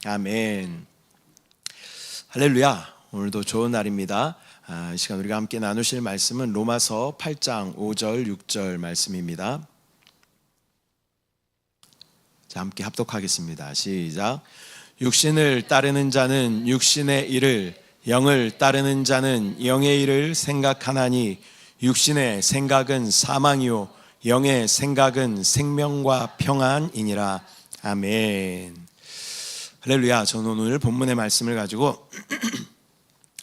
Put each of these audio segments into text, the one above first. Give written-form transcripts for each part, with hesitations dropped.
아멘. 할렐루야. 오늘도 좋은 날입니다. 이 시간 우리가 함께 나누실 말씀은 로마서 8장 5절 6절 말씀입니다. 자, 함께 합독하겠습니다. 시작. 육신을 따르는 자는 육신의 일을, 영을 따르는 자는 영의 일을 생각하나니 육신의 생각은 사망이요 영의 생각은 생명과 평안이니라. 아멘. 할렐루야. 저는 오늘 본문의 말씀을 가지고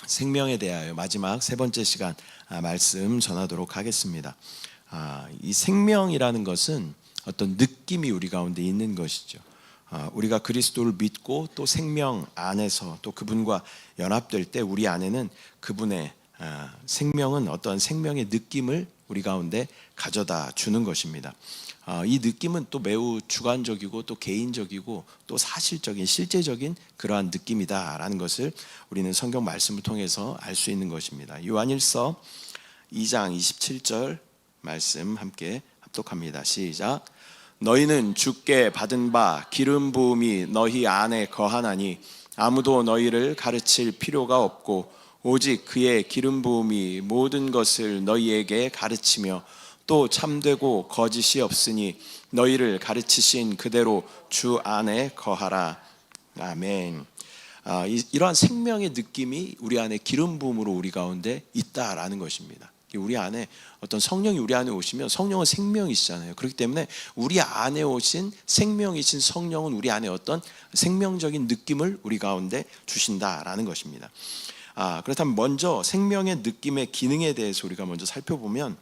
생명에 대하여 마지막 세 번째 시간 말씀 전하도록 하겠습니다. 이 생명이라는 것은 어떤 느낌이 우리 가운데 있는 것이죠. 우리가 그리스도를 믿고 또 생명 안에서 또 그분과 연합될 때 우리 안에는 그분의 생명은 어떤 생명의 느낌을 우리 가운데 가져다 주는 것입니다. 이 느낌은 또 매우 주관적이고 또 개인적이고 또 사실적인 실제적인 그러한 느낌이다라는 것을 우리는 성경 말씀을 통해서 알 수 있는 것입니다. 요한일서 2장 27절 말씀 함께 합독합니다. 시작. 너희는 주께 받은 바 기름 부음이 너희 안에 거하나니 아무도 너희를 가르칠 필요가 없고 오직 그의 기름 부음이 모든 것을 너희에게 가르치며 또 참되고 거짓이 없으니 너희를 가르치신 그대로 주 안에 거하라. 아멘. 이러한 생명의 느낌이 우리 안에 기름 부음으로 우리 가운데 있다라는 것입니다. 우리 안에 어떤 성령이 우리 안에 오시면 성령은 생명이시잖아요. 그렇기 때문에 우리 안에 오신 생명이신 성령은 우리 안에 어떤 생명적인 느낌을 우리 가운데 주신다라는 것입니다. 그렇다면 먼저 생명의 느낌의 기능에 대해서 우리가 먼저 살펴보면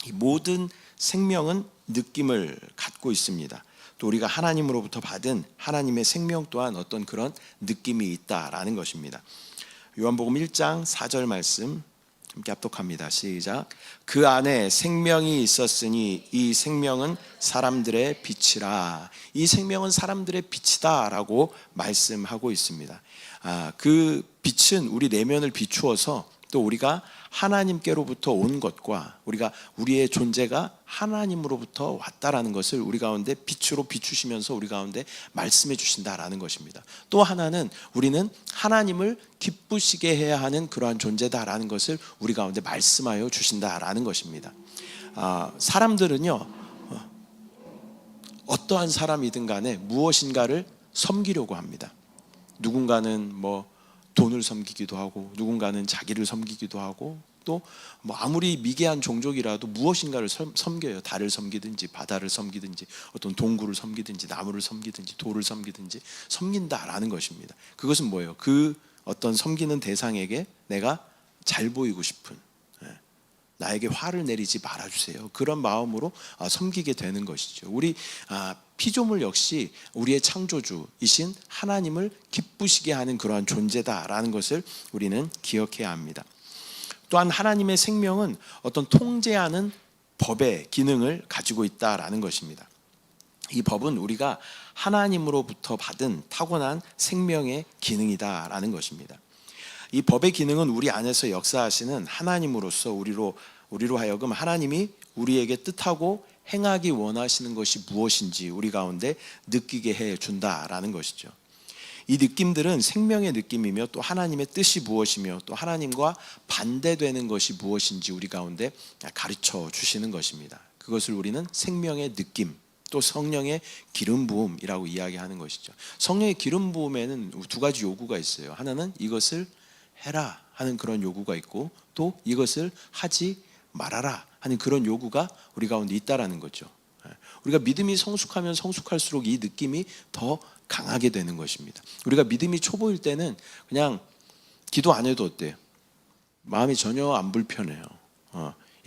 이 모든 생명은 느낌을 갖고 있습니다. 또 우리가 하나님으로부터 받은 하나님의 생명 또한 어떤 그런 느낌이 있다라는 것입니다. 요한복음 1장 4절 말씀 함께 합독합니다. 시작. 그 안에 생명이 있었으니 이 생명은 사람들의 빛이라. 이 생명은 사람들의 빛이다라고 말씀하고 있습니다. 그 빛은 우리 내면을 비추어서 또 우리가 하나님께로부터 온 것과 우리의 존재가 하나님으로부터 왔다라는 것을 우리 가운데 빛으로 비추시면서 우리 가운데 말씀해 주신다라는 것입니다. 또 하나는 우리는 하나님을 기쁘시게 해야 하는 그러한 존재다라는 것을 우리 가운데 말씀하여 주신다라는 것입니다. 사람들은요, 어떠한 사람이든 간에 무엇인가를 섬기려고 합니다. 누군가는 돈을 섬기기도 하고 누군가는 자기를 섬기기도 하고 또 아무리 미개한 종족이라도 무엇인가를 섬겨요. 달을 섬기든지 바다를 섬기든지 어떤 동굴을 섬기든지 나무를 섬기든지 돌을 섬기든지 섬긴다라는 것입니다. 그것은 뭐예요? 그 어떤 섬기는 대상에게 내가 잘 보이고 싶은, 나에게 화를 내리지 말아주세요, 그런 마음으로 섬기게 되는 것이죠. 우리 피조물 역시 우리의 창조주이신 하나님을 기쁘시게 하는 그러한 존재다라는 것을 우리는 기억해야 합니다. 또한 하나님의 생명은 어떤 통제하는 법의 기능을 가지고 있다라는 것입니다. 이 법은 우리가 하나님으로부터 받은 타고난 생명의 기능이다라는 것입니다. 이 법의 기능은 우리 안에서 역사하시는 하나님으로서 우리로 하여금 하나님이 우리에게 뜻하고 행하기 원하시는 것이 무엇인지 우리 가운데 느끼게 해준다라는 것이죠. 이 느낌들은 생명의 느낌이며 또 하나님의 뜻이 무엇이며 또 하나님과 반대되는 것이 무엇인지 우리 가운데 가르쳐 주시는 것입니다. 그것을 우리는 생명의 느낌, 또 성령의 기름 부음이라고 이야기하는 것이죠. 성령의 기름 부음에는 두 가지 요구가 있어요. 하나는 이것을 해라 하는 그런 요구가 있고 또 이것을 하지 말아라 하는 그런 요구가 우리 가운데 있다라는 거죠. 우리가 믿음이 성숙하면 성숙할수록 이 느낌이 더 강하게 되는 것입니다. 우리가 믿음이 초보일 때는 그냥 기도 안 해도 어때요? 마음이 전혀 안 불편해요.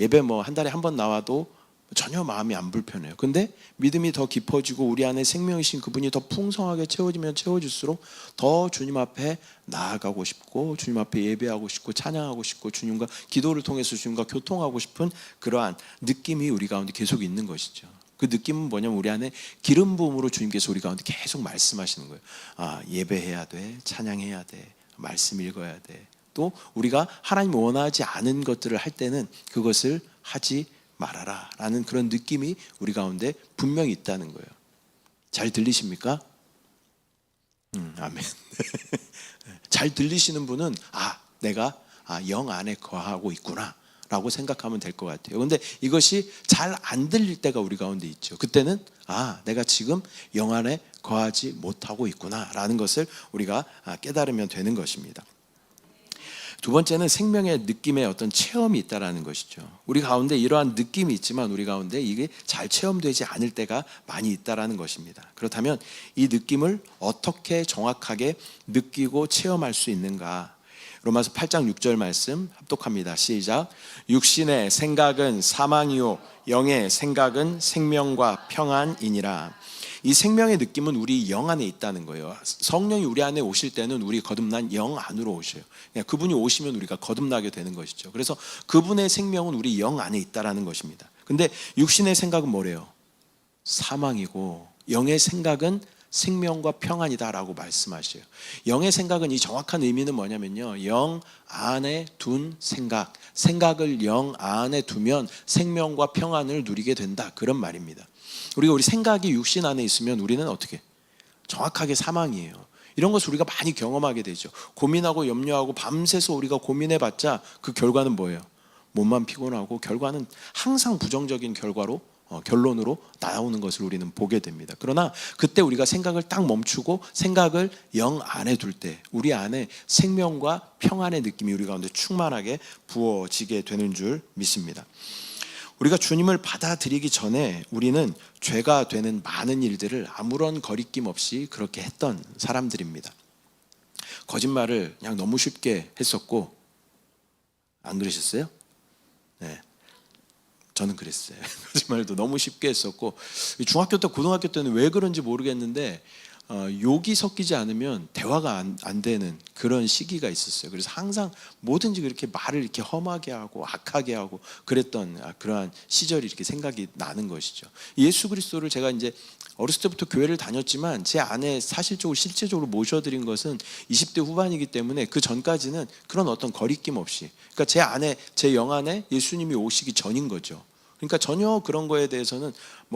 예배 한 달에 한 번 나와도 전혀 마음이 안 불편해요. 근데 믿음이 더 깊어지고 우리 안에 생명이신 그분이 더 풍성하게 채워지면 채워질수록 더 주님 앞에 나아가고 싶고 주님 앞에 예배하고 싶고 찬양하고 싶고 주님과 기도를 통해서 주님과 교통하고 싶은 그러한 느낌이 우리 가운데 계속 있는 것이죠. 그 느낌은 뭐냐면 우리 안에 기름 부음으로 주님께서 우리 가운데 계속 말씀하시는 거예요. 예배해야 돼, 찬양해야 돼, 말씀 읽어야 돼. 또 우리가 하나님 원하지 않은 것들을 할 때는 그것을 하지 말아라 라는 그런 느낌이 우리 가운데 분명히 있다는 거예요. 잘 들리십니까? 아멘. 잘 들리시는 분은 내가 영 안에 거하고 있구나 라고 생각하면 될 것 같아요. 그런데 이것이 잘 안 들릴 때가 우리 가운데 있죠. 그때는 내가 지금 영 안에 거하지 못하고 있구나 라는 것을 우리가 깨달으면 되는 것입니다. 두 번째는 생명의 느낌의 어떤 체험이 있다는 것이죠. 우리 가운데 이러한 느낌이 있지만 우리 가운데 이게 잘 체험되지 않을 때가 많이 있다는 것입니다. 그렇다면 이 느낌을 어떻게 정확하게 느끼고 체험할 수 있는가? 로마서 8장 6절 말씀 합독합니다. 시작. 육신의 생각은 사망이요 영의 생각은 생명과 평안이니라. 이 생명의 느낌은 우리 영 안에 있다는 거예요. 성령이 우리 안에 오실 때는 우리 거듭난 영 안으로 오셔요. 그분이 오시면 우리가 거듭나게 되는 것이죠. 그래서 그분의 생명은 우리 영 안에 있다는 것입니다. 근데 육신의 생각은 뭐래요? 사망이고 영의 생각은 생명과 평안이다라고 말씀하셔요. 영의 생각은 이 정확한 의미는 뭐냐면요, 영 안에 둔 생각을 영 안에 두면 생명과 평안을 누리게 된다, 그런 말입니다. 우리 생각이 육신 안에 있으면 우리는 어떻게? 정확하게 사망이에요. 이런 것을 우리가 많이 경험하게 되죠. 고민하고 염려하고 밤새서 우리가 고민해봤자 그 결과는 뭐예요? 몸만 피곤하고 결과는 항상 부정적인 결론으로 나오는 것을 우리는 보게 됩니다. 그러나 그때 우리가 생각을 딱 멈추고 생각을 영 안에 둘 때 우리 안에 생명과 평안의 느낌이 우리 가운데 충만하게 부어지게 되는 줄 믿습니다. 우리가 주님을 받아들이기 전에 우리는 죄가 되는 많은 일들을 아무런 거리낌 없이 그렇게 했던 사람들입니다. 거짓말을 그냥 너무 쉽게 했었고, 안 그러셨어요? 네, 저는 그랬어요. 거짓말도 너무 쉽게 했었고, 중학교 때 고등학교 때는 왜 그런지 모르겠는데 욕이 섞이지 않으면 대화가 안 되는 그런 시기가 있었어요. 그래서 항상 뭐든지 그렇게 말을 이렇게 험하게 하고 악하게 하고 그랬던 그러한 시절이 이렇게 생각이 나는 것이죠. 예수 그리스도를 제가 이제 어렸을 때부터 교회를 다녔지만 제 안에 사실적으로 실제적으로 모셔드린 것은 20대 후반이기 때문에 그 전까지는 그런 어떤 거리낌 없이, 그러니까 제 안에, 제 영 안에 예수님이 오시기 전인 거죠. 그러니까 전혀 그런 거에 대해서는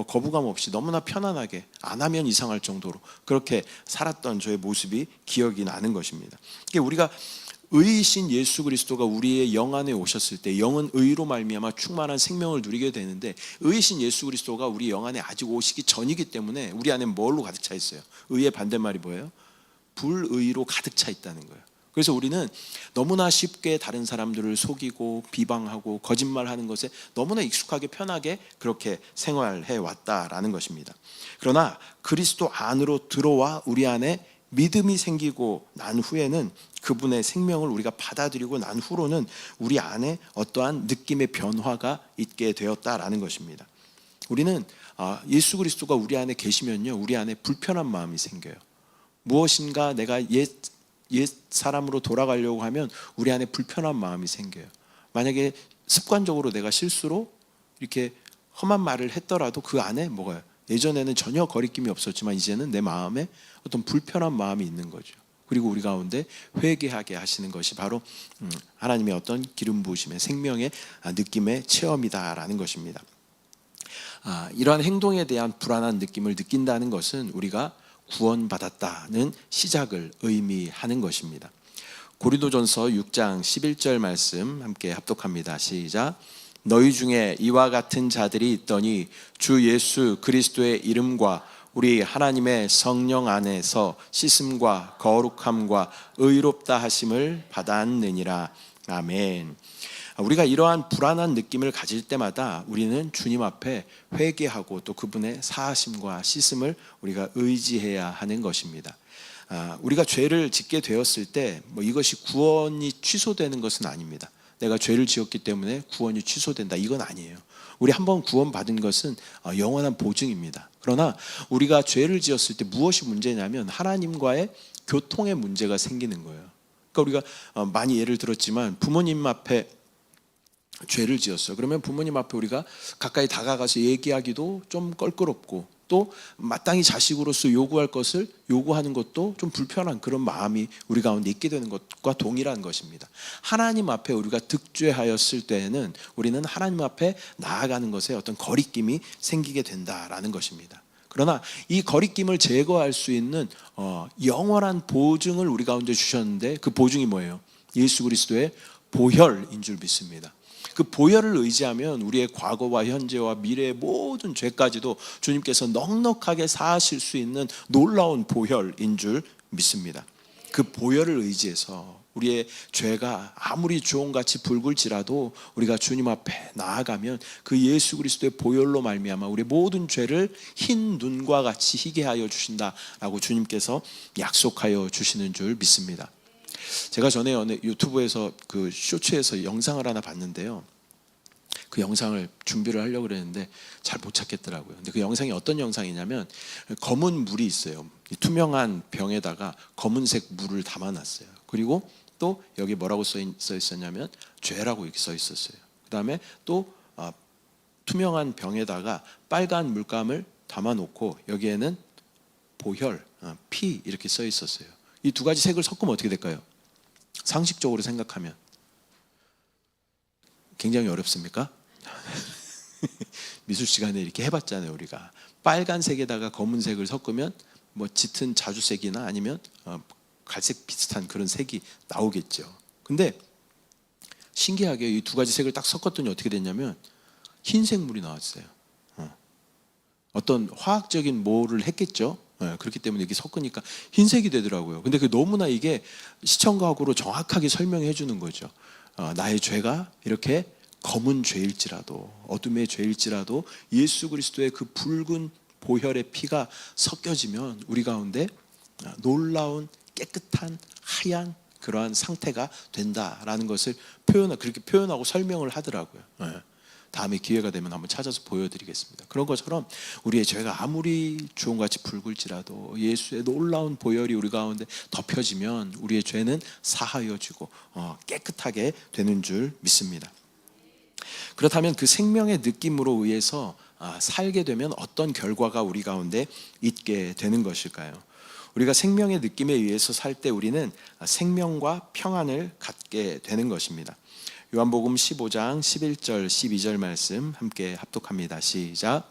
거부감 없이 너무나 편안하게 안 하면 이상할 정도로 그렇게 살았던 저의 모습이 기억이 나는 것입니다. 그러니까 우리가 의이신 예수 그리스도가 우리의 영 안에 오셨을 때 영은 의로 말미암아 충만한 생명을 누리게 되는데, 의이신 예수 그리스도가 우리 영 안에 아직 오시기 전이기 때문에 우리 안에 뭘로 가득 차 있어요? 의의 반대말이 뭐예요? 불의로 가득 차 있다는 거예요. 그래서 우리는 너무나 쉽게 다른 사람들을 속이고 비방하고 거짓말하는 것에 너무나 익숙하게 편하게 그렇게 생활해 왔다라는 것입니다. 그러나 그리스도 안으로 들어와 우리 안에 믿음이 생기고 난 후에는 그분의 생명을 우리가 받아들이고 난 후로는 우리 안에 어떠한 느낌의 변화가 있게 되었다라는 것입니다. 우리는 예수 그리스도가 우리 안에 계시면요, 우리 안에 불편한 마음이 생겨요. 무엇인가 내가 옛 사람으로 돌아가려고 하면 우리 안에 불편한 마음이 생겨요. 만약에 습관적으로 내가 실수로 이렇게 험한 말을 했더라도 그 안에 뭐가요? 예전에는 전혀 거리낌이 없었지만 이제는 내 마음에 어떤 불편한 마음이 있는 거죠. 그리고 우리 가운데 회개하게 하시는 것이 바로 하나님의 어떤 기름 부으심의 생명의 느낌의 체험이다라는 것입니다. 이러한 행동에 대한 불안한 느낌을 느낀다는 것은 우리가 구원받았다는 시작을 의미하는 것입니다. 고린도전서 6장 11절 말씀 함께 합독합니다. 시작. 너희 중에 이와 같은 자들이 있더니 주 예수 그리스도의 이름과 우리 하나님의 성령 안에서 씻음과 거룩함과 의롭다 하심을 받았느니라. 아멘. 우리가 이러한 불안한 느낌을 가질 때마다 우리는 주님 앞에 회개하고 또 그분의 사하심과 씻음을 우리가 의지해야 하는 것입니다. 우리가 죄를 짓게 되었을 때 이것이 구원이 취소되는 것은 아닙니다. 내가 죄를 지었기 때문에 구원이 취소된다, 이건 아니에요. 우리 한번 구원받은 것은 영원한 보증입니다. 그러나 우리가 죄를 지었을 때 무엇이 문제냐면 하나님과의 교통의 문제가 생기는 거예요. 그러니까 우리가 많이 예를 들었지만 부모님 앞에 죄를 지었어요. 그러면 부모님 앞에 우리가 가까이 다가가서 얘기하기도 좀 껄끄럽고 또 마땅히 자식으로서 요구할 것을 요구하는 것도 좀 불편한 그런 마음이 우리 가운데 있게 되는 것과 동일한 것입니다. 하나님 앞에 우리가 득죄하였을 때에는 우리는 하나님 앞에 나아가는 것에 어떤 거리낌이 생기게 된다라는 것입니다. 그러나 이 거리낌을 제거할 수 있는 영원한 보증을 우리 가운데 주셨는데, 그 보증이 뭐예요? 예수 그리스도의 보혈인 줄 믿습니다. 그 보혈을 의지하면 우리의 과거와 현재와 미래의 모든 죄까지도 주님께서 넉넉하게 사하실 수 있는 놀라운 보혈인 줄 믿습니다. 그 보혈을 의지해서 우리의 죄가 아무리 주홍같이 붉을지라도 우리가 주님 앞에 나아가면 그 예수 그리스도의 보혈로 말미암아 우리의 모든 죄를 흰 눈과 같이 희게 하여 주신다라고 주님께서 약속하여 주시는 줄 믿습니다. 제가 전에 어느 유튜브에서 그 쇼츠에서 영상을 하나 봤는데요, 그 영상을 준비를 하려고 그랬는데 잘 못 찾겠더라고요. 근데 그 영상이 어떤 영상이냐면, 검은 물이 있어요. 투명한 병에다가 검은색 물을 담아놨어요. 그리고 또 여기 뭐라고 써 있었냐면 죄라고 이렇게 써 있었어요. 그 다음에 또 투명한 병에다가 빨간 물감을 담아놓고 여기에는 보혈, 피 이렇게 써 있었어요. 이 두 가지 색을 섞으면 어떻게 될까요? 상식적으로 생각하면 굉장히 어렵습니까? 미술 시간에 이렇게 해봤잖아요. 우리가 빨간색에다가 검은색을 섞으면 뭐 짙은 자주색이나 아니면 갈색 비슷한 그런 색이 나오겠죠. 근데 신기하게 이 두 가지 색을 딱 섞었더니 어떻게 됐냐면 흰색 물이 나왔어요. 어떤 화학적인 뭐를 했겠죠. 그렇기 때문에 이렇게 섞으니까 흰색이 되더라고요. 근데 그 너무나 이게 시청각으로 정확하게 설명해 주는 거죠. 나의 죄가 이렇게 검은 죄일지라도, 어둠의 죄일지라도 예수 그리스도의 그 붉은 보혈의 피가 섞여지면 우리 가운데 놀라운 깨끗한 하얀 그러한 상태가 된다라는 것을 그렇게 표현하고 설명을 하더라고요. 다음에 기회가 되면 한번 찾아서 보여드리겠습니다. 그런 것처럼 우리의 죄가 아무리 주홍같이 붉을지라도 예수의 놀라운 보혈이 우리 가운데 덮여지면 우리의 죄는 사하여지고 깨끗하게 되는 줄 믿습니다. 그렇다면 그 생명의 느낌으로 의해서 살게 되면 어떤 결과가 우리 가운데 있게 되는 것일까요? 우리가 생명의 느낌에 의해서 살 때 우리는 생명과 평안을 갖게 되는 것입니다. 요한복음 15장 11절 12절 말씀 함께 합독합니다. 시작.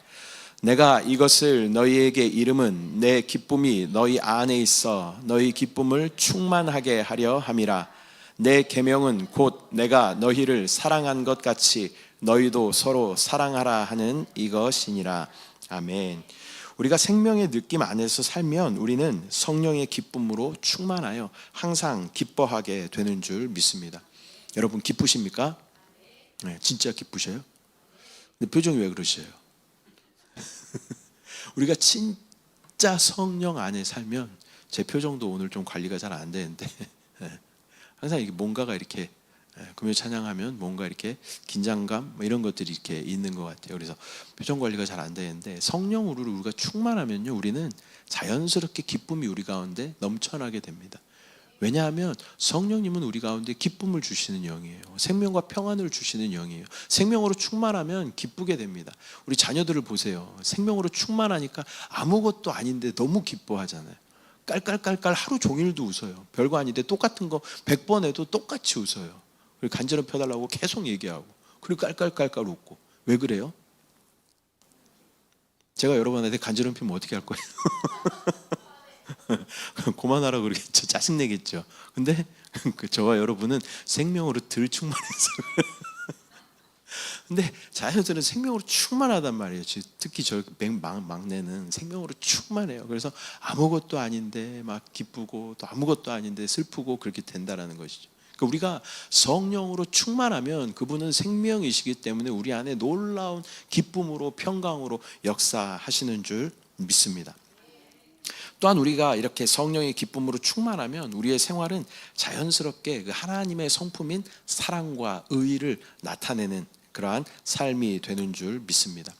내가 이것을 너희에게 이름은 내 기쁨이 너희 안에 있어 너희 기쁨을 충만하게 하려 함이라. 내 계명은 곧 내가 너희를 사랑한 것 같이 너희도 서로 사랑하라 하는 이것이니라. 아멘. 우리가 생명의 느낌 안에서 살면 우리는 성령의 기쁨으로 충만하여 항상 기뻐하게 되는 줄 믿습니다. 여러분 기쁘십니까? 네, 진짜 기쁘셔요? 근데 표정이 왜 그러셔요? 우리가 진짜 성령 안에 살면, 제 표정도 오늘 좀 관리가 잘 안 되는데 항상 이게 뭔가가 이렇게 금요 찬양하면 뭔가 이렇게 긴장감 이런 것들이 이렇게 있는 것 같아요. 그래서 표정 관리가 잘 안 되는데, 성령으로 우리가 충만하면요 우리는 자연스럽게 기쁨이 우리 가운데 넘쳐나게 됩니다. 왜냐하면 성령님은 우리 가운데 기쁨을 주시는 영이에요. 생명과 평안을 주시는 영이에요. 생명으로 충만하면 기쁘게 됩니다. 우리 자녀들을 보세요. 생명으로 충만하니까 아무것도 아닌데 너무 기뻐하잖아요. 깔깔깔깔 하루 종일도 웃어요. 별거 아닌데 똑같은 거 100번 해도 똑같이 웃어요. 그리고 간지럼 펴달라고 계속 얘기하고, 그리고 깔깔깔깔 웃고. 왜 그래요? 제가 여러분한테 간지럼 피면 어떻게 할 거예요? 그만하라고 그러겠죠. 짜증내겠죠. 근데 저와 여러분은 생명으로 덜 충만해서 근데 자녀들은 생명으로 충만하단 말이에요. 특히 저 막내는 생명으로 충만해요. 그래서 아무것도 아닌데 막 기쁘고 또 아무것도 아닌데 슬프고 그렇게 된다라는 것이죠. 그러니까 우리가 성령으로 충만하면 그분은 생명이시기 때문에 우리 안에 놀라운 기쁨으로 평강으로 역사하시는 줄 믿습니다. 또한 우리가 이렇게 성령의 기쁨으로 충만하면 우리의 생활은 자연스럽게 그 하나님의 성품인 사랑과 의를 나타내는 그러한 삶이 되는 줄 믿습니다.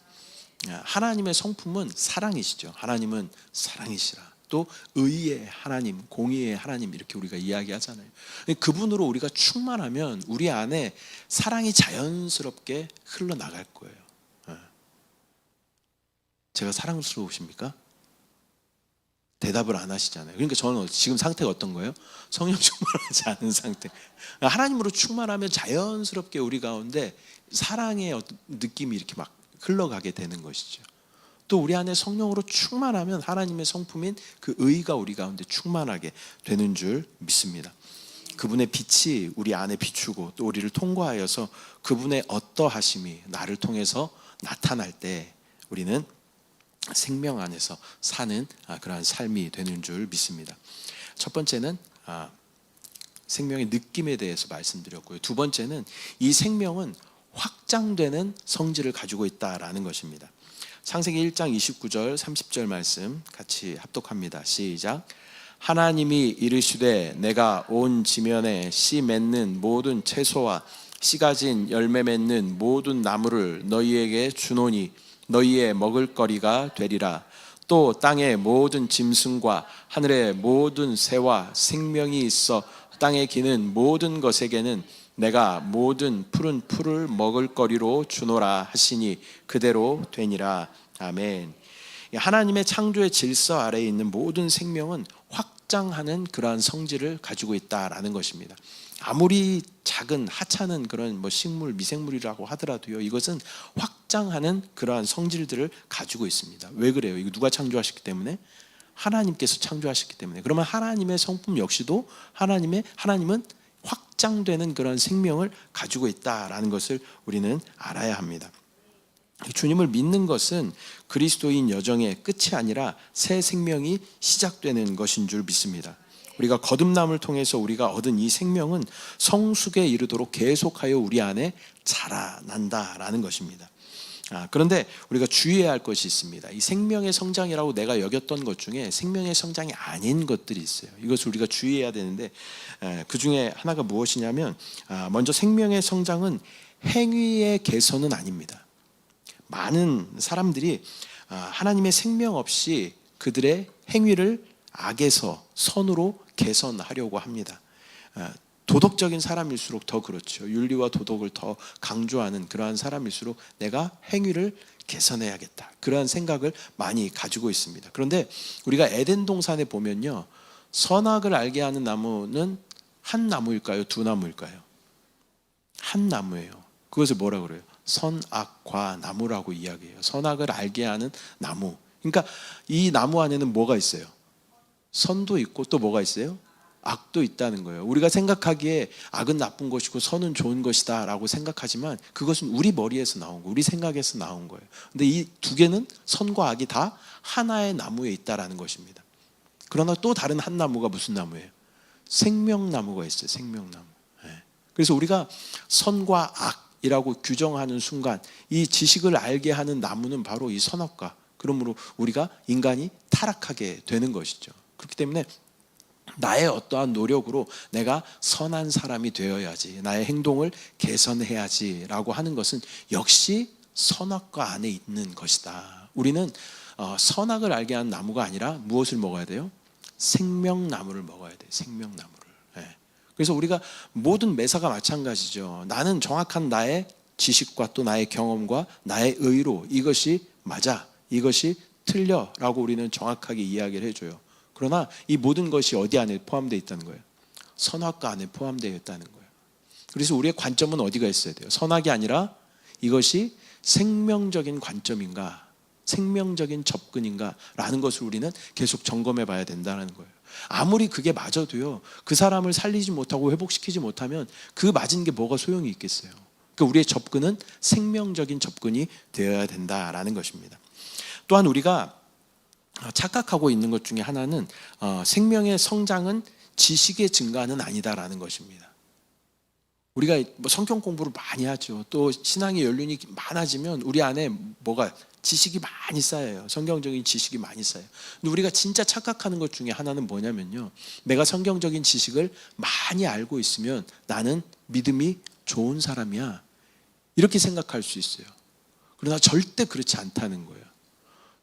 하나님의 성품은 사랑이시죠. 하나님은 사랑이시라. 또 의의 하나님, 공의의 하나님 이렇게 우리가 이야기하잖아요. 그분으로 우리가 충만하면 우리 안에 사랑이 자연스럽게 흘러나갈 거예요. 제가 사랑스러우십니까? 대답을 안 하시잖아요. 그러니까 저는 지금 상태가 어떤 거예요? 성령 충만하지 않은 상태. 하나님으로 충만하면 자연스럽게 우리 가운데 사랑의 어떤 느낌이 이렇게 막 흘러가게 되는 것이죠. 또 우리 안에 성령으로 충만하면 하나님의 성품인 그 의가 우리 가운데 충만하게 되는 줄 믿습니다. 그분의 빛이 우리 안에 비추고 또 우리를 통과하여서 그분의 어떠하심이 나를 통해서 나타날 때 우리는 생명 안에서 사는 그러한 삶이 되는 줄 믿습니다. 첫 번째는 생명의 느낌에 대해서 말씀드렸고요. 두 번째는 이 생명은 확장되는 성질을 가지고 있다라는 것입니다. 창세기 1장 29절 30절 말씀 같이 합독합니다. 시작. 하나님이 이르시되 내가 온 지면에 씨 맺는 모든 채소와 씨 가진 열매 맺는 모든 나무를 너희에게 주노니 너희의 먹을거리가 되리라. 또 땅의 모든 짐승과 하늘의 모든 새와 생명이 있어 땅에 기는 모든 것에게는 내가 모든 푸른 풀을 먹을거리로 주노라 하시니 그대로 되니라. 아멘. 하나님의 창조의 질서 아래에 있는 모든 생명은 확장하는 그러한 성질을 가지고 있다라는 것입니다. 아무리 작은 하찮은 그런 식물, 미생물이라고 하더라도요, 이것은 확장하는 그러한 성질들을 가지고 있습니다. 왜 그래요? 이거 누가 창조하셨기 때문에? 하나님께서 창조하셨기 때문에. 그러면 하나님의 성품 역시도 하나님은 확장되는 그런 생명을 가지고 있다라는 것을 우리는 알아야 합니다. 주님을 믿는 것은 그리스도인 여정의 끝이 아니라 새 생명이 시작되는 것인 줄 믿습니다. 우리가 거듭남을 통해서 우리가 얻은 이 생명은 성숙에 이르도록 계속하여 우리 안에 자라난다라는 것입니다. 그런데 우리가 주의해야 할 것이 있습니다. 이 생명의 성장이라고 내가 여겼던 것 중에 생명의 성장이 아닌 것들이 있어요. 이것을 우리가 주의해야 되는데 그 중에 하나가 무엇이냐면 먼저 생명의 성장은 행위의 개선은 아닙니다. 많은 사람들이 하나님의 생명 없이 그들의 행위를 악에서 선으로 개선하려고 합니다. 도덕적인 사람일수록 더 그렇죠. 윤리와 도덕을 더 강조하는 그러한 사람일수록 내가 행위를 개선해야겠다, 그러한 생각을 많이 가지고 있습니다. 그런데 우리가 에덴 동산에 보면요, 선악을 알게 하는 나무는 한 나무일까요? 두 나무일까요? 한 나무예요. 그것을 뭐라 그래요? 선악과 나무라고 이야기해요. 선악을 알게 하는 나무. 그러니까 이 나무 안에는 뭐가 있어요? 선도 있고 또 뭐가 있어요? 악도 있다는 거예요. 우리가 생각하기에 악은 나쁜 것이고 선은 좋은 것이다 라고 생각하지만 그것은 우리 머리에서 나온 거예요. 우리 생각에서 나온 거예요. 근데 이 두 개는, 선과 악이 다 하나의 나무에 있다라는 것입니다. 그러나 또 다른 한 나무가 무슨 나무예요? 생명나무가 있어요. 생명나무. 그래서 우리가 선과 악이라고 규정하는 순간 이 지식을 알게 하는 나무는 바로 이 선악과, 그러므로 우리가 인간이 타락하게 되는 것이죠. 그렇기 때문에 나의 어떠한 노력으로 내가 선한 사람이 되어야지, 나의 행동을 개선해야지 라고 하는 것은 역시 선악과 안에 있는 것이다. 우리는 선악을 알게 하는 나무가 아니라 무엇을 먹어야 돼요? 생명나무를 먹어야 돼요. 생명나무를. 그래서 우리가 모든 매사가 마찬가지죠. 나는 정확한 나의 지식과 또 나의 경험과 나의 의로 이것이 맞아, 이것이 틀려 라고 우리는 정확하게 이야기를 해줘요. 그러나 이 모든 것이 어디 안에 포함되어 있다는 거예요? 선악과 안에 포함되어 있다는 거예요. 그래서 우리의 관점은 어디가 있어야 돼요? 선악이 아니라 이것이 생명적인 관점인가, 생명적인 접근인가 라는 것을 우리는 계속 점검해 봐야 된다는 거예요. 아무리 그게 맞아도요, 그 사람을 살리지 못하고 회복시키지 못하면 그 맞은 게 뭐가 소용이 있겠어요. 그러니까 우리의 접근은 생명적인 접근이 되어야 된다라는 것입니다. 또한 우리가 착각하고 있는 것 중에 하나는 생명의 성장은 지식의 증가는 아니다라는 것입니다. 우리가 성경 공부를 많이 하죠. 또 신앙의 연륜이 많아지면 우리 안에 뭐가 지식이 많이 쌓여요. 성경적인 지식이 많이 쌓여요. 근데 우리가 진짜 착각하는 것 중에 하나는 뭐냐면요, 내가 성경적인 지식을 많이 알고 있으면 나는 믿음이 좋은 사람이야, 이렇게 생각할 수 있어요. 그러나 절대 그렇지 않다는 거예요.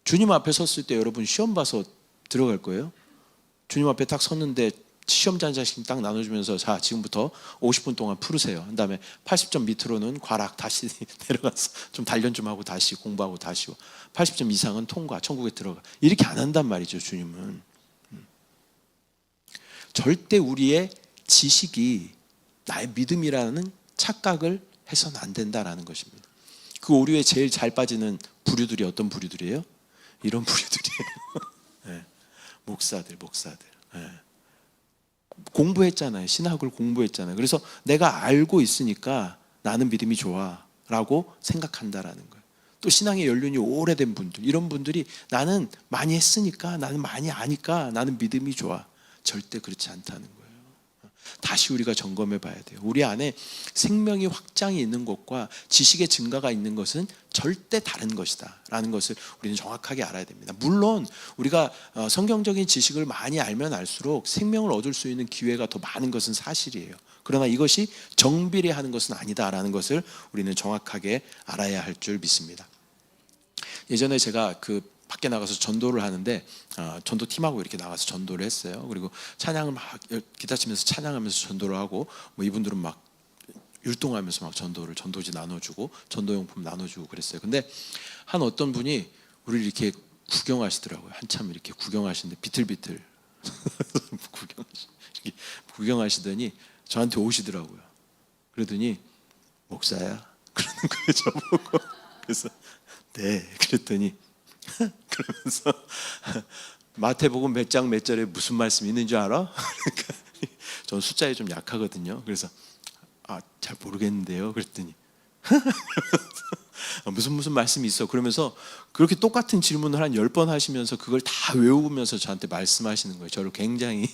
주님 앞에 섰을 때 여러분 시험 봐서 들어갈 거예요? 주님 앞에 딱 섰는데 시험지 한 장씩 딱 나눠주면서 자, 지금부터 50분 동안 풀으세요. 그 다음에 80점 밑으로는 과락, 다시 내려가서 좀 단련 좀 하고 다시 공부하고 다시 80점 이상은 통과, 천국에 들어가, 이렇게 안 한단 말이죠. 주님은 절대 우리의 지식이 나의 믿음이라는 착각을 해서는 안 된다라는 것입니다. 그 오류에 제일 잘 빠지는 부류들이 어떤 부류들이에요? 이런 부류들이에요. 네. 목사들. 네. 공부했잖아요. 신학을 공부했잖아요. 그래서 내가 알고 있으니까 나는 믿음이 좋아 라고 생각한다라는 거예요. 또 신앙의 연륜이 오래된 분들, 이런 분들이 나는 많이 했으니까, 나는 많이 아니까 나는 믿음이 좋아. 절대 그렇지 않다는 거예요. 다시 우리가 점검해 봐야 돼요. 우리 안에 생명의 확장이 있는 것과 지식의 증가가 있는 것은 절대 다른 것이다 라는 것을 우리는 정확하게 알아야 됩니다. 물론 우리가 성경적인 지식을 많이 알면 알수록 생명을 얻을 수 있는 기회가 더 많은 것은 사실이에요. 그러나 이것이 정비례하는 것은 아니다라는 것을 우리는 정확하게 알아야 할 줄 믿습니다. 예전에 제가 밖에 나가서 전도를 하는데 전도 팀하고 이렇게 나가서 전도를 했어요. 그리고 찬양을 막 기타 치면서 찬양하면서 전도를 하고, 뭐 이분들은 막 율동하면서 막 전도지 나눠주고 전도용품 나눠주고 그랬어요. 근데 한 어떤 분이 우리를 이렇게 구경하시더라고요. 한참 이렇게 구경하시는데 비틀비틀 구경하시더니 저한테 오시더라고요. 그러더니 목사야? 그러는 거예요, 저보고. 그래서 네, 그랬더니 그러면서 마태복음 몇 장 몇 절에 무슨 말씀이 있는 줄 알아? 그러니까 전 숫자에 좀 약하거든요. 그래서 잘 모르겠는데요. 그랬더니 무슨 말씀이 있어? 그러면서 그렇게 똑같은 질문을 한 10번 하시면서 그걸 다 외우면서 저한테 말씀하시는 거예요. 저를 굉장히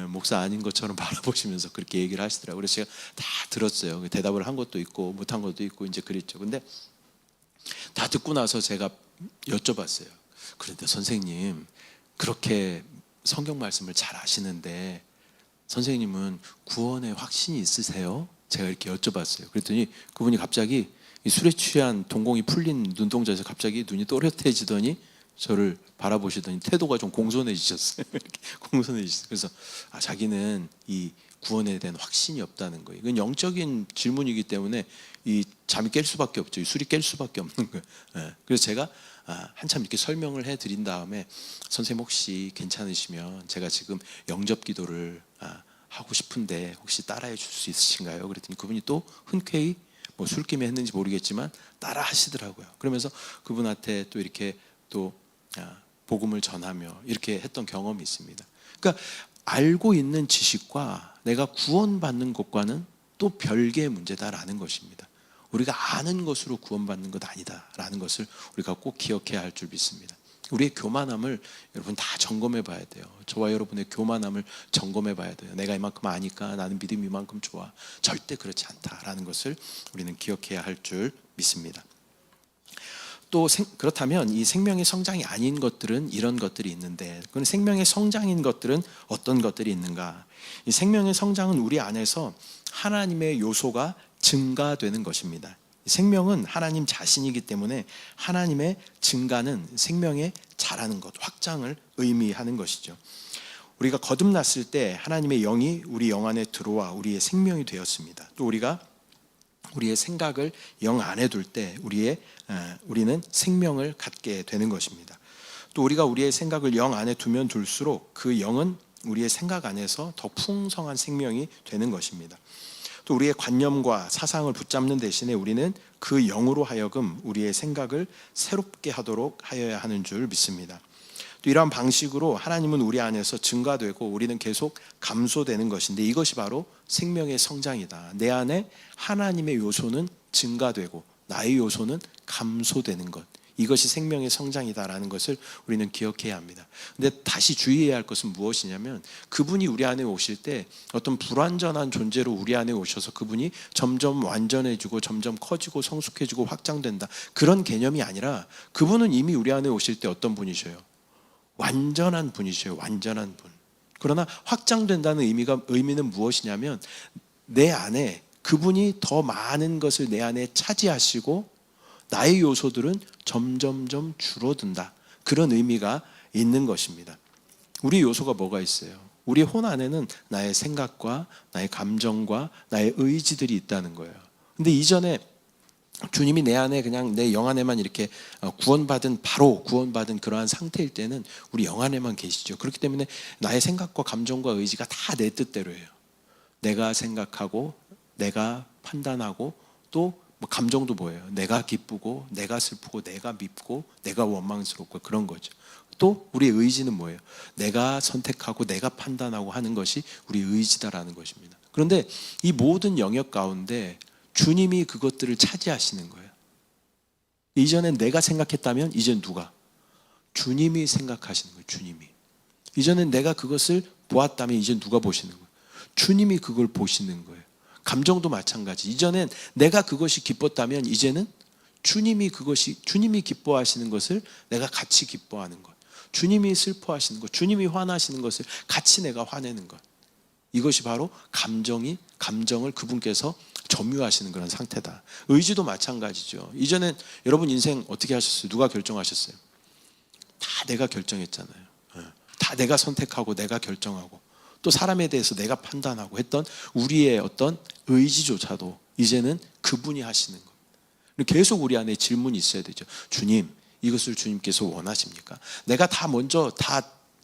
목사 아닌 것처럼 바라보시면서 그렇게 얘기를 하시더라고요. 그래서 제가 다 들었어요. 대답을 한 것도 있고 못한 것도 있고 이제 그랬죠. 근데 다 듣고 나서 제가 여쭤봤어요. 그런데 선생님, 그렇게 성경 말씀을 잘 아시는데 선생님은 구원에 확신이 있으세요? 제가 이렇게 여쭤봤어요. 그랬더니 그분이 갑자기 술에 취한 동공이 풀린 눈동자에서 갑자기 눈이 또렷해지더니 저를 바라보시더니 태도가 좀 공손해지셨어요. 이렇게 공손해지셨어요. 그래서 자기는 이 구원에 대한 확신이 없다는 거예요. 이건 영적인 질문이기 때문에 이 잠이 깰 수밖에 없죠. 이 술이 깰 수밖에 없는 거예요. 그래서 제가 한참 이렇게 설명을 해드린 다음에 선생님 혹시 괜찮으시면 제가 지금 영접 기도를 하고 싶은데 혹시 따라해 줄 수 있으신가요? 그랬더니 그분이 또 흔쾌히 뭐 술김에 했는지 모르겠지만 따라 하시더라고요. 그러면서 그분한테 또 이렇게 또 복음을 전하며 이렇게 했던 경험이 있습니다. 그러니까 알고 있는 지식과 내가 구원받는 것과는 또 별개의 문제다라는 것입니다. 우리가 아는 것으로 구원받는 것 아니다라는 것을 우리가 꼭 기억해야 할 줄 믿습니다. 우리의 교만함을 여러분 다 점검해 봐야 돼요. 저와 여러분의 교만함을 점검해 봐야 돼요. 내가 이만큼 아니까 나는 믿음이 이만큼 좋아. 절대 그렇지 않다라는 것을 우리는 기억해야 할 줄 믿습니다. 또 그렇다면 이 생명의 성장이 아닌 것들은 이런 것들이 있는데, 그럼 생명의 성장인 것들은 어떤 것들이 있는가? 이 생명의 성장은 우리 안에서 하나님의 요소가 증가되는 것입니다. 생명은 하나님 자신이기 때문에 하나님의 증가는 생명의 자라는 것, 확장을 의미하는 것이죠. 우리가 거듭났을 때 하나님의 영이 우리 영 안에 들어와 우리의 생명이 되었습니다. 또 우리가 우리의 생각을 영 안에 둘 때 우리는 생명을 갖게 되는 것입니다. 또 우리가 우리의 생각을 영 안에 두면 둘수록 그 영은 우리의 생각 안에서 더 풍성한 생명이 되는 것입니다. 또 우리의 관념과 사상을 붙잡는 대신에 우리는 그 영으로 하여금 우리의 생각을 새롭게 하도록 하여야 하는 줄 믿습니다. 또 이러한 방식으로 하나님은 우리 안에서 증가되고 우리는 계속 감소되는 것인데, 이것이 바로 생명의 성장이다. 내 안에 하나님의 요소는 증가되고 나의 요소는 감소되는 것, 이것이 생명의 성장이다라는 것을 우리는 기억해야 합니다. 근데 다시 주의해야 할 것은 무엇이냐면, 그분이 우리 안에 오실 때 어떤 불완전한 존재로 우리 안에 오셔서 그분이 점점 완전해지고 점점 커지고 성숙해지고 확장된다, 그런 개념이 아니라 그분은 이미 우리 안에 오실 때 어떤 분이셔요? 완전한 분이셔요. 완전한 분. 그러나 확장된다는 의미는 무엇이냐면, 내 안에 그분이 더 많은 것을 내 안에 차지하시고 나의 요소들은 점점점 줄어든다, 그런 의미가 있는 것입니다. 우리 요소가 뭐가 있어요? 우리 혼 안에는 나의 생각과 나의 감정과 나의 의지들이 있다는 거예요. 근데 이전에 주님이 내 안에 그냥 내 영 안에만 이렇게 바로 구원받은 그러한 상태일 때는 우리 영 안에만 계시죠. 그렇기 때문에 나의 생각과 감정과 의지가 다 내 뜻대로예요. 내가 생각하고 내가 판단하고 또 뭐 감정도 뭐예요? 내가 기쁘고 내가 슬프고 내가 밉고 내가 원망스럽고 그런 거죠. 또 우리의 의지는 뭐예요? 내가 선택하고 내가 판단하고 하는 것이 우리의 의지다라는 것입니다. 그런데 이 모든 영역 가운데 주님이 그것들을 차지하시는 거예요. 이전엔 내가 생각했다면 이젠 누가? 주님이 생각하시는 거예요. 주님이. 이전엔 내가 그것을 보았다면 이젠 누가 보시는 거예요? 주님이 그걸 보시는 거예요. 감정도 마찬가지. 이전엔 내가 그것이 기뻤다면 이제는 주님이 기뻐하시는 것을 내가 같이 기뻐하는 것. 주님이 슬퍼하시는 것, 주님이 화나시는 것을 같이 내가 화내는 것. 이것이 바로 감정을 그분께서 점유하시는 그런 상태다. 의지도 마찬가지죠. 이전엔 여러분 인생 어떻게 하셨어요? 누가 결정하셨어요? 다 내가 결정했잖아요. 다 내가 선택하고 내가 결정하고 또 사람에 대해서 내가 판단하고 했던 우리의 어떤 의지조차도 이제는 그분이 하시는 것. 계속 우리 안에 질문이 있어야 되죠. 주님, 이것을 주님께서 원하십니까? 내가 먼저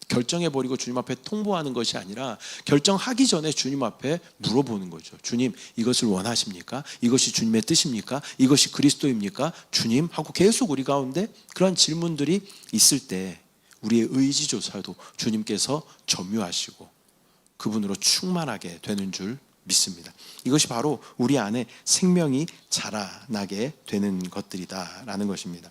결정해버리고 주님 앞에 통보하는 것이 아니라 결정하기 전에 주님 앞에 물어보는 거죠. 주님, 이것을 원하십니까? 이것이 주님의 뜻입니까? 이것이 그리스도입니까? 주님? 하고 계속 우리 가운데 그런 질문들이 있을 때 우리의 의지조차도 주님께서 점유하시고 그분으로 충만하게 되는 줄 믿습니다. 이것이 바로 우리 안에 생명이 자라나게 되는 것들이다라는 것입니다.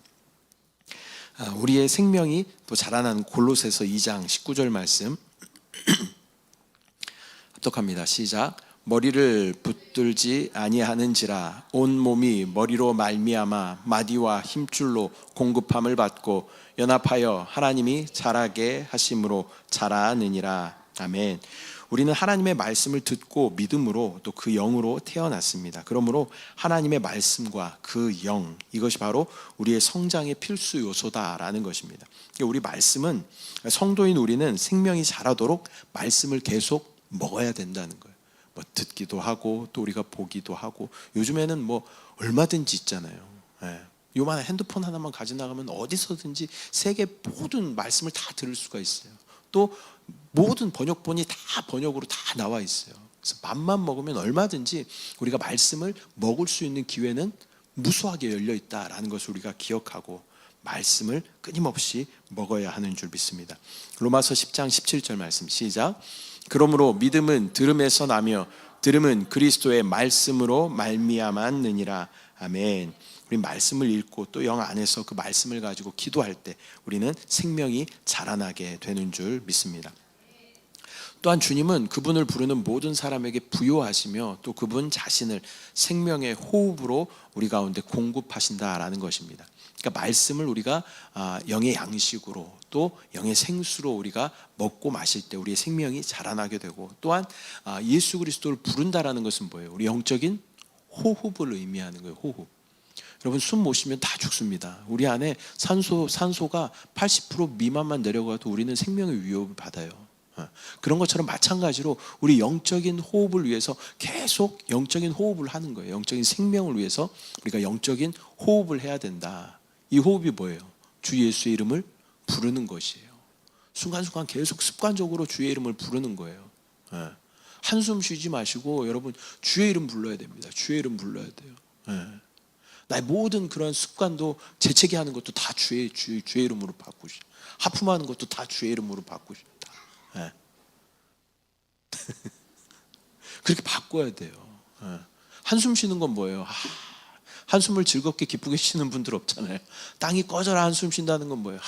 우리의 생명이 또 자라나는 골로새서 2장 19절 말씀 합독합니다. 시작. 머리를 붙들지 아니하는지라 온 몸이 머리로 말미암아 마디와 힘줄로 공급함을 받고 연합하여 하나님이 자라게 하심으로 자라느니라. 아멘. 우리는 하나님의 말씀을 듣고 믿음으로 또 그 영으로 태어났습니다. 그러므로 하나님의 말씀과 그 영, 이것이 바로 우리의 성장의 필수 요소다라는 것입니다. 우리 말씀은, 성도인 우리는 생명이 자라도록 말씀을 계속 먹어야 된다는 거예요. 뭐 듣기도 하고 또 우리가 보기도 하고, 요즘에는 뭐 얼마든지 있잖아요. 요만한 핸드폰 하나만 가져 나가면 어디서든지 세계 모든 말씀을 다 들을 수가 있어요. 또 모든 번역본이 다 번역으로 다 나와 있어요. 그래서 맘만 먹으면 얼마든지 우리가 말씀을 먹을 수 있는 기회는 무수하게 열려 있다라는 것을 우리가 기억하고 말씀을 끊임없이 먹어야 하는 줄 믿습니다. 로마서 10장 17절 말씀 시작. 그러므로 믿음은 들음에서 나며 들음은 그리스도의 말씀으로 말미암았느니라. 아멘. 우리 말씀을 읽고 또 영 안에서 그 말씀을 가지고 기도할 때 우리는 생명이 자라나게 되는 줄 믿습니다. 또한 주님은 그분을 부르는 모든 사람에게 부요하시며 또 그분 자신을 생명의 호흡으로 우리 가운데 공급하신다라는 것입니다. 그러니까 말씀을 우리가 영의 양식으로 또 영의 생수로 우리가 먹고 마실 때 우리의 생명이 자라나게 되고, 또한 예수 그리스도를 부른다라는 것은 뭐예요? 우리 영적인 호흡을 의미하는 거예요. 호흡. 여러분, 숨 못 쉬면 다 죽습니다. 우리 안에 산소가 80% 미만만 내려가도 우리는 생명의 위협을 받아요. 그런 것처럼 마찬가지로 우리 영적인 호흡을 위해서 계속 영적인 호흡을 하는 거예요. 영적인 생명을 위해서 우리가 영적인 호흡을 해야 된다. 이 호흡이 뭐예요? 주 예수의 이름을 부르는 것이에요. 순간순간 계속 습관적으로 주의 이름을 부르는 거예요. 한숨 쉬지 마시고 여러분 주의 이름 불러야 됩니다. 주의 이름 불러야 돼요. 나의 모든 그런 습관도 재채기 하는 것도 다 주의 이름으로 바꾸시. 하품하는 것도 다 주의 이름으로 바꾸시. 그렇게 바꿔야 돼요. 한숨 쉬는 건 뭐예요? 한숨을 즐겁게 기쁘게 쉬는 분들 없잖아요. 땅이 꺼져라 한숨 쉰다는 건 뭐예요?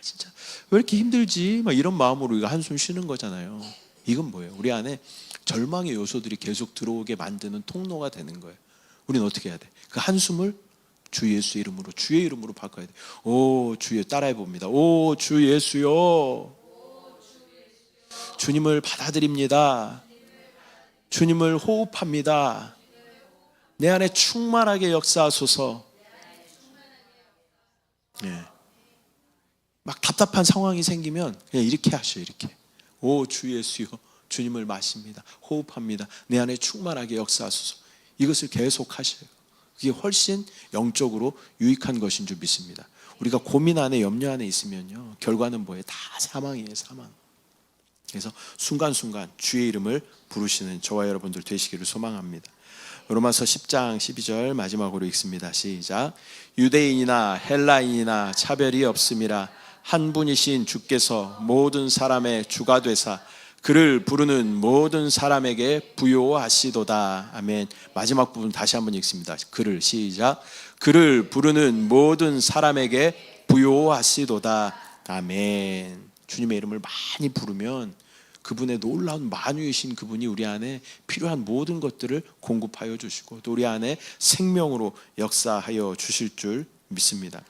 진짜 왜 이렇게 힘들지? 막 이런 마음으로 우리가 한숨 쉬는 거잖아요. 이건 뭐예요? 우리 안에 절망의 요소들이 계속 들어오게 만드는 통로가 되는 거예요. 우리는 어떻게 해야 돼? 그 한숨을 주 예수 이름으로, 주의 이름으로 바꿔야 돼. 오 주여, 따라해 봅니다. 오 주 예수요, 주님을 받아들입니다. 주님을 호흡합니다. 내 안에 충만하게 역사하소서. 막 답답한 상황이 생기면 그냥 이렇게 하셔요. 이렇게. 오 주 예수요, 주님을 마십니다. 호흡합니다. 내 안에 충만하게 역사하소서. 이것을 계속 하셔요. 그게 훨씬 영적으로 유익한 것인 줄 믿습니다. 우리가 고민 안에 염려 안에 있으면요, 결과는 뭐예요? 다 사망이에요. 사망. 그래서 순간순간 주의 이름을 부르시는 저와 여러분들 되시기를 소망합니다. 로마서 10장 12절 마지막으로 읽습니다. 시작. 유대인이나 헬라인이나 차별이 없음이라 한 분이신 주께서 모든 사람의 주가 되사 그를 부르는 모든 사람에게 부요하시도다. 아멘. 마지막 부분 다시 한번 읽습니다. 그를 시작. 그를 부르는 모든 사람에게 부요하시도다. 아멘. 주님의 이름을 많이 부르면 그분의 놀라운 만유이신 그분이 우리 안에 필요한 모든 것들을 공급하여 주시고 또 우리 안에 생명으로 역사하여 주실 줄 믿습니다.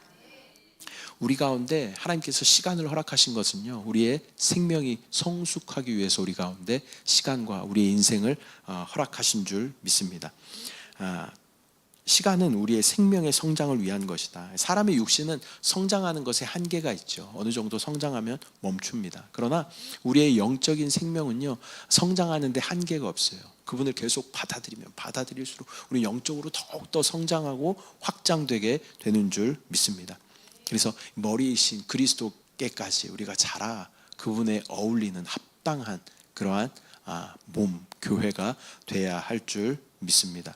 우리 가운데 하나님께서 시간을 허락하신 것은요, 우리의 생명이 성숙하기 위해서 우리 가운데 시간과 우리의 인생을 허락하신 줄 믿습니다. 시간은 우리의 생명의 성장을 위한 것이다. 사람의 육신은 성장하는 것에 한계가 있죠. 어느 정도 성장하면 멈춥니다. 그러나 우리의 영적인 생명은요, 성장하는데 한계가 없어요. 그분을 계속 받아들이면 받아들일수록 우리 영적으로 더욱더 성장하고 확장되게 되는 줄 믿습니다. 그래서 머리이신 그리스도께까지 우리가 자라 그분에 어울리는 합당한 그러한 몸, 교회가 돼야 할 줄 믿습니다.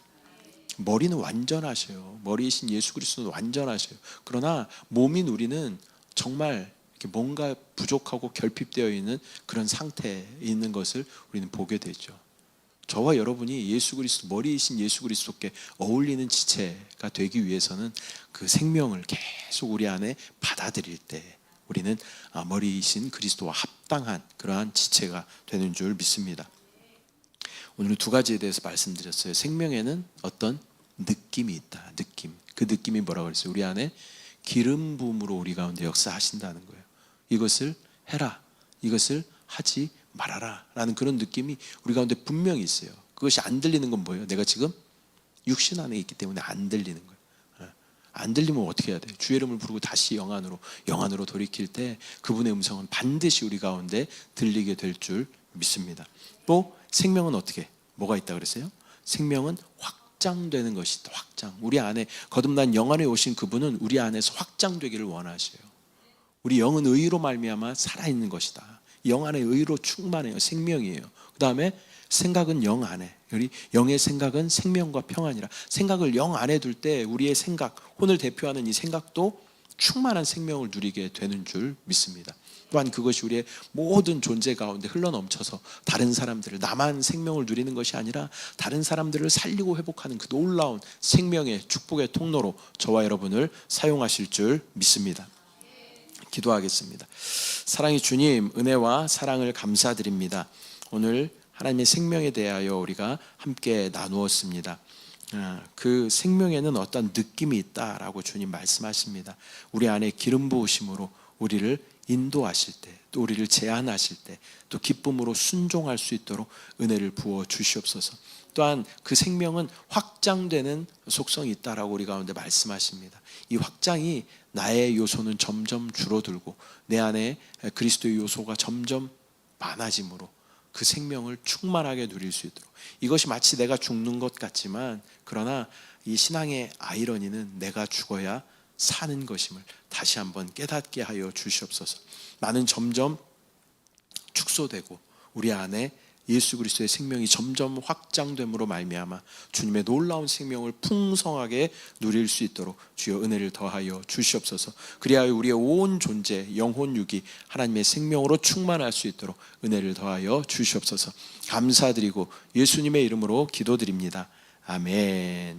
머리는 완전하셔요. 머리이신 예수 그리스도는 완전하셔요. 그러나 몸인 우리는 정말 이렇게 뭔가 부족하고 결핍되어 있는 그런 상태에 있는 것을 우리는 보게 되죠. 저와 여러분이 예수 그리스도, 머리이신 예수 그리스도께 어울리는 지체가 되기 위해서는 그 생명을 계속 우리 안에 받아들일 때 우리는 머리이신 그리스도와 합당한 그러한 지체가 되는 줄 믿습니다. 오늘은 두 가지에 대해서 말씀드렸어요. 생명에는 어떤 느낌이 있다. 느낌. 그 느낌이 뭐라고 그랬어요? 우리 안에 기름 부음으로 우리 가운데 역사하신다는 거예요. 이것을 해라. 이것을 하지 말아라. 라는 그런 느낌이 우리 가운데 분명히 있어요. 그것이 안 들리는 건 뭐예요? 내가 지금 육신 안에 있기 때문에 안 들리는 거예요. 안 들리면 어떻게 해야 돼요? 주의 이름을 부르고 다시 영 안으로 돌이킬 때 그분의 음성은 반드시 우리 가운데 들리게 될 줄 믿습니다. 또 생명은 어떻게? 뭐가 있다 그랬어요? 생명은 확장되는 것이다. 확장. 우리 안에 거듭난 영 안에 오신 그분은 우리 안에서 확장되기를 원하셔요. 우리 영은 의로 말미암아 살아있는 것이다. 영 안에 의로 충만해요. 생명이에요. 그 다음에 생각은 영 안에. 우리 영의 생각은 생명과 평안이라. 생각을 영 안에 둘 때 우리의 생각, 혼을 대표하는 이 생각도 충만한 생명을 누리게 되는 줄 믿습니다. 또한 그것이 우리의 모든 존재 가운데 흘러넘쳐서 다른 사람들을, 나만 생명을 누리는 것이 아니라 다른 사람들을 살리고 회복하는 그 놀라운 생명의 축복의 통로로 저와 여러분을 사용하실 줄 믿습니다. 기도하겠습니다. 사랑의 주님, 은혜와 사랑을 감사드립니다. 오늘 하나님의 생명에 대하여 우리가 함께 나누었습니다. 그 생명에는 어떤 느낌이 있다라고 주님 말씀하십니다. 우리 안에 기름 부으심으로 우리를 인도하실 때, 또 우리를 제안하실 때, 또 기쁨으로 순종할 수 있도록 은혜를 부어 주시옵소서. 또한 그 생명은 확장되는 속성이 있다라고 우리 가운데 말씀하십니다. 이 확장이 나의 요소는 점점 줄어들고 내 안에 그리스도의 요소가 점점 많아짐으로 그 생명을 충만하게 누릴 수 있도록, 이것이 마치 내가 죽는 것 같지만 그러나 이 신앙의 아이러니는 내가 죽어야 사는 것임을 다시 한번 깨닫게 하여 주시옵소서. 나는 점점 축소되고 우리 안에 예수 그리스도의 생명이 점점 확장됨으로 말미암아 주님의 놀라운 생명을 풍성하게 누릴 수 있도록 주여 은혜를 더하여 주시옵소서. 그리하여 우리의 온 존재, 영혼, 육이 하나님의 생명으로 충만할 수 있도록 은혜를 더하여 주시옵소서. 감사드리고 예수님의 이름으로 기도드립니다. 아멘.